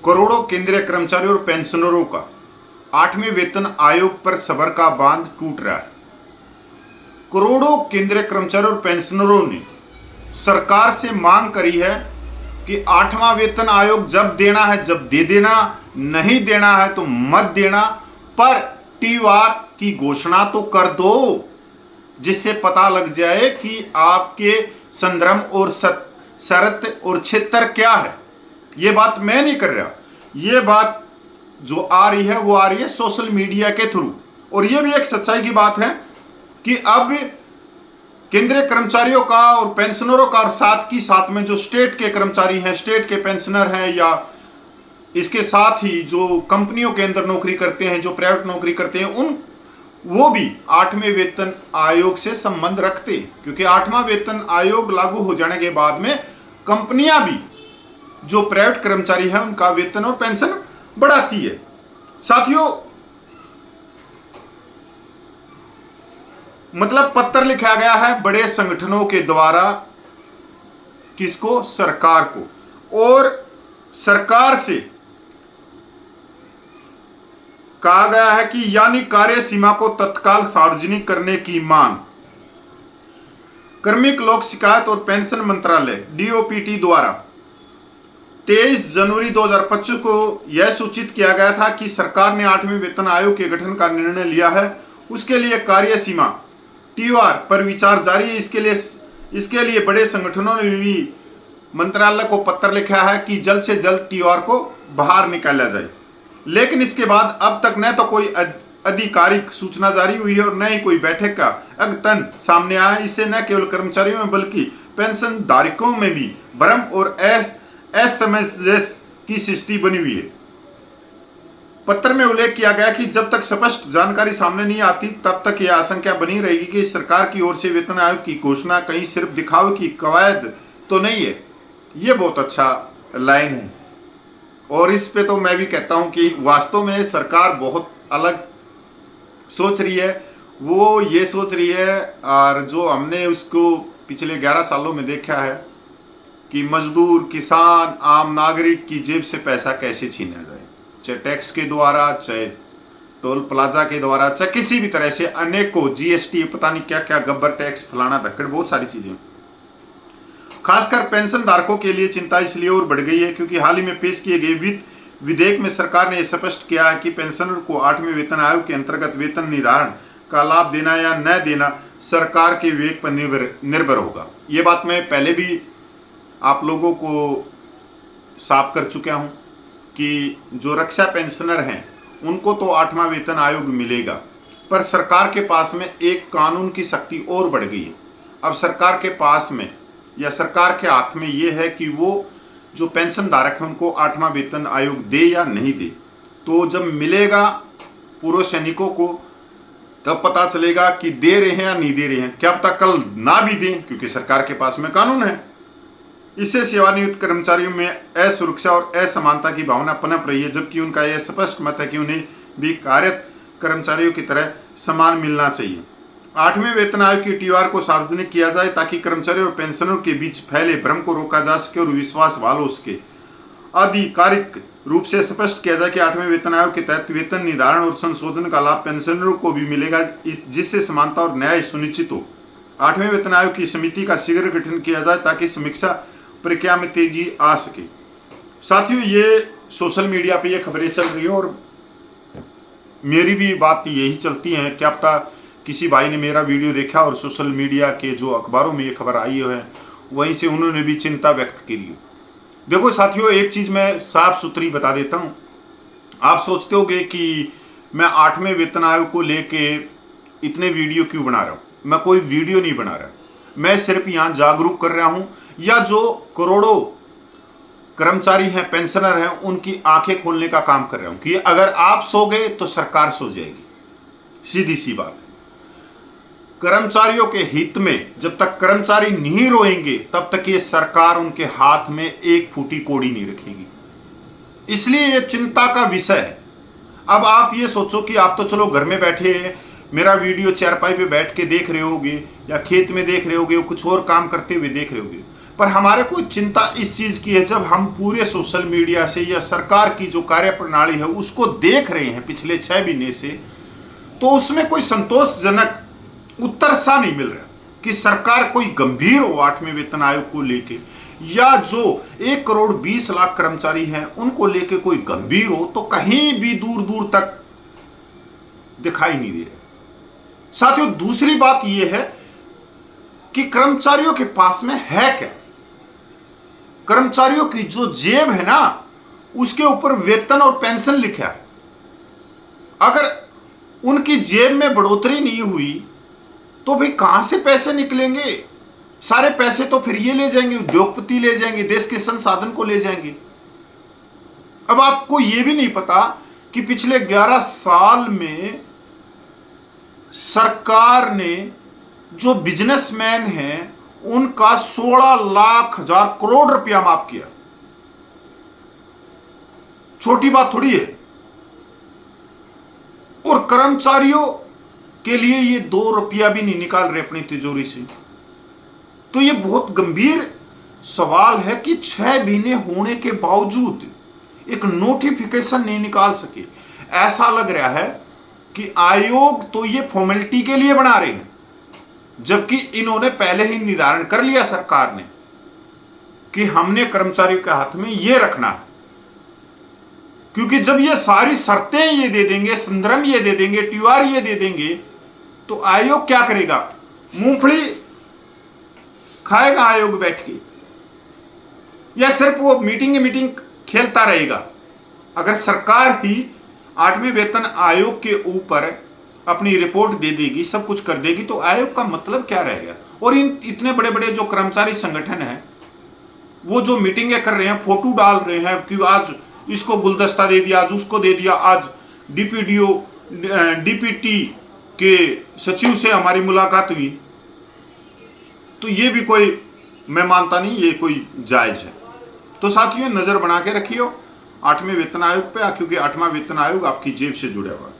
करोड़ों केंद्रीय कर्मचारियों और पेंशनरों का 8वें वेतन आयोग पर सबर का बांध टूट रहा है। करोड़ों केंद्रीय कर्मचारियों और पेंशनरों ने सरकार से मांग करी है कि 8वां वेतन आयोग जब देना है जब दे देना, नहीं देना है तो मत देना, पर टीवार की घोषणा तो कर दो, जिससे पता लग जाए कि आपके संदर्भ और शर्त और क्षेत्र क्या है। ये बात मैं नहीं कर रहा, ये बात जो आ रही है वो आ रही है सोशल मीडिया के थ्रू। और ये भी एक सच्चाई की बात है कि अब केंद्रीय कर्मचारियों का और पेंशनरों का और साथ में जो स्टेट के कर्मचारी हैं, स्टेट के पेंशनर हैं, या इसके साथ ही जो कंपनियों के अंदर नौकरी करते हैं, जो प्राइवेट नौकरी करते हैं, वो भी 8वें वेतन आयोग से संबंध रखते हैं, क्योंकि 8वां वेतन आयोग लागू हो जाने के बाद में कंपनियां भी जो प्राइवेट कर्मचारी हैं उनका वेतन और पेंशन बढ़ाती है। साथियों, मतलब पत्र लिखा गया है बड़े संगठनों के द्वारा, किसको? सरकार को, और सरकार से कहा गया है कि यानी कार्य सीमा को तत्काल सार्वजनिक करने की मांग। कार्मिक लोक शिकायत और पेंशन मंत्रालय डीओपीटी द्वारा 23 जनवरी 2025 को यह सूचित किया गया था कि सरकार ने 8वें वेतन आयोग के गठन का निर्णय लिया है। उसके लिए कार्य सीमा टीआर पर विचार जारी है। इसके लिए बड़े संगठनों ने भी मंत्रालय को पत्र लिखा है कि जल्द से जल्द टीआर को बाहर निकाला जाए। लेकिन इसके बाद अब तक न तो कोई आधिकारिक सूचना जारी हुई है और न ही कोई बैठक का अद्यतन सामने आया। इससे न केवल कर्मचारियों में बल्कि पेंशन धारकों में भी भ्रम और असमंजस की स्थिति बनी हुई है। पत्र में उल्लेख किया गया कि जब तक स्पष्ट जानकारी सामने नहीं आती तब तक यह आशंका बनी रहेगी कि सरकार की ओर से वेतन आयोग की घोषणा कहीं सिर्फ दिखावे की कवायद तो नहीं है। ये बहुत अच्छा लाइन है और इस पे तो मैं भी कहता हूं कि वास्तव में सरकार बहुत अलग सोच रही है। वो ये सोच रही है, और जो हमने उसको पिछले 11 सालों में देखा है कि मजदूर, किसान, आम नागरिक की जेब से पैसा कैसे छीना जाए, चाहे टैक्स के द्वारा, चाहे टोल प्लाजा के द्वारा, चाहे किसी भी तरह से, अनेकों जीएसटी, पता नहीं क्या क्या, गब्बर टैक्स, फलाना धक्कड़, बहुत सारी चीजें। खासकर पेंशन धारकों के लिए चिंता इसलिए और बढ़ गई है क्योंकि हाल ही में पेश किए गए वित्त विधेयक में सरकार ने स्पष्ट किया है कि पेंशनर को 8वें वेतन आयोग के अंतर्गत वेतन निर्धारण का लाभ देना या न देना सरकार के विवेक पर निर्भर होगा। ये बात मैं पहले भी आप लोगों को साफ कर चुका हूं कि जो रक्षा पेंशनर हैं उनको तो 8वां वेतन आयोग मिलेगा, पर सरकार के पास में एक कानून की शक्ति और बढ़ गई है। अब सरकार के पास में या सरकार के हाथ में ये है कि वो जो पेंशन धारक हैं उनको 8वां वेतन आयोग दे या नहीं दे। तो जब मिलेगा पूर्व सैनिकों को तब पता चलेगा कि दे रहे हैं या नहीं दे रहे हैं। क्या पता कल ना भी दें, क्योंकि सरकार के पास में कानून है। इससे सेवानिवृत्त कर्मचारियों में असुरक्षा और असमानता की भावना पनप रही है, जबकि उनका यह स्पष्ट मत है कि उन्हें भी कार्यरत कर्मचारियों की तरह सम्मान मिलना चाहिए। 8वें वेतन आयोग की टीआर को सार्वजनिक किया जाए ताकि कर्मचारियों और पेंशनरों के बीच फैले भ्रम को रोका जा सके और विश्वास बहाल हो सके। आधिकारिक रूप से स्पष्ट किया जाए कि 8वें वेतन आयोग के तहत वेतन निर्धारण और संशोधन का लाभ पेंशनरों को भी मिलेगा, जिससे समानता और न्याय सुनिश्चित हो। 8वें वेतन आयोग की समिति का शीघ्र गठन किया जाए ताकि समीक्षा प्रक्रिया में तेजी आ सके। साथियों, ये सोशल मीडिया पे ये खबरें चल रही है और मेरी भी बात यही चलती है। क्या पता किसी भाई ने मेरा वीडियो देखा और सोशल मीडिया के जो अखबारों में ये खबर आई है वहीं से उन्होंने भी चिंता व्यक्त की। देखो साथियों, एक चीज़ मैं साफ सुथरी बता देता हूँ। आप सोचते होगे कि मैं 8वें वेतन आयोग को लेके इतने वीडियो क्यों बना रहा हूँ। मैं कोई वीडियो नहीं बना रहा, मैं सिर्फ यहाँ जागरूक कर रहा हूँ, या जो करोड़ों कर्मचारी हैं, पेंशनर हैं, उनकी आंखें खोलने का काम कर रहा हूँ कि अगर आप सो गए तो सरकार सो जाएगी। सीधी सी बात है। कर्मचारियों के हित में जब तक कर्मचारी नहीं रोएंगे तब तक ये सरकार उनके हाथ में एक फूटी कौड़ी नहीं रखेगी। इसलिए ये चिंता का विषय है। अब आप ये सोचो कि आप तो चलो घर में बैठे हैं, मेरा वीडियो चारपाई पे बैठ के देख रहे होगे, या खेत में देख रहे होगे, कुछ और काम करते हुए देख रहे होगे, पर हमारे को चिंता इस चीज की है, जब हम पूरे सोशल मीडिया से या सरकार की जो कार्य प्रणाली है उसको देख रहे हैं पिछले 6 महीने से, तो उसमें कोई संतोषजनक उत्तर सा नहीं मिल रहा कि सरकार कोई गंभीर हो 8वें वेतन आयोग को लेके, या जो 1 करोड़ 20 लाख कर्मचारी हैं उनको लेके कोई गंभीर हो, तो कहीं भी दूर दूर तक दिखाई नहीं दे रहा। साथियों, दूसरी बात यह है कि कर्मचारियों के पास में है क्या? कर्मचारियों की जो जेब है ना, उसके ऊपर वेतन और पेंशन लिखा है। अगर उनकी जेब में बढ़ोतरी नहीं हुई तो भाई कहां से पैसे निकलेंगे? सारे पैसे तो फिर ये ले जाएंगे, उद्योगपति ले जाएंगे, देश के संसाधन को ले जाएंगे। अब आपको यह भी नहीं पता कि पिछले 11 साल में सरकार ने जो बिजनेसमैन हैं उनका 16 लाख हजार करोड़ रुपया माफ किया। छोटी बात थोड़ी है। और कर्मचारियों के लिए ये 2 रुपया भी नहीं निकाल रहे अपनी तिजोरी से। तो ये बहुत गंभीर सवाल है कि 6 महीने होने के बावजूद एक नोटिफिकेशन नहीं निकाल सके। ऐसा लग रहा है कि आयोग तो ये फॉर्मेलिटी के लिए बना रहे हैं, जबकि इन्होंने पहले ही निर्धारण कर लिया सरकार ने कि हमने कर्मचारियों के हाथ में ये रखना है। क्योंकि जब ये सारी शर्तें ये दे देंगे, संदर्भ ये दे देंगे, TOR ये दे देंगे, तो आयोग क्या करेगा? मूंगफली खाएगा आयोग बैठ के, या सिर्फ वो मीटिंग खेलता रहेगा? अगर सरकार ही 8वें वेतन आयोग के ऊपर अपनी रिपोर्ट दे देगी, सब कुछ कर देगी, तो आयोग का मतलब क्या रहेगा? और इन इतने बड़े बड़े जो कर्मचारी संगठन हैं वो जो मीटिंगें कर रहे हैं, फोटो डाल रहे हैं कि आज इसको गुलदस्ता दे दिया, आज उसको दे दिया, आज DPT के सचिव से हमारी मुलाकात हुई, तो ये भी कोई, मैं मानता नहीं ये कोई जायज है। तो साथियों, नजर बना के रखियो 8वें वेतन आयोग पे, क्योंकि 8वां वेतन आयोग आपकी जेब से जुड़ा हुआ है।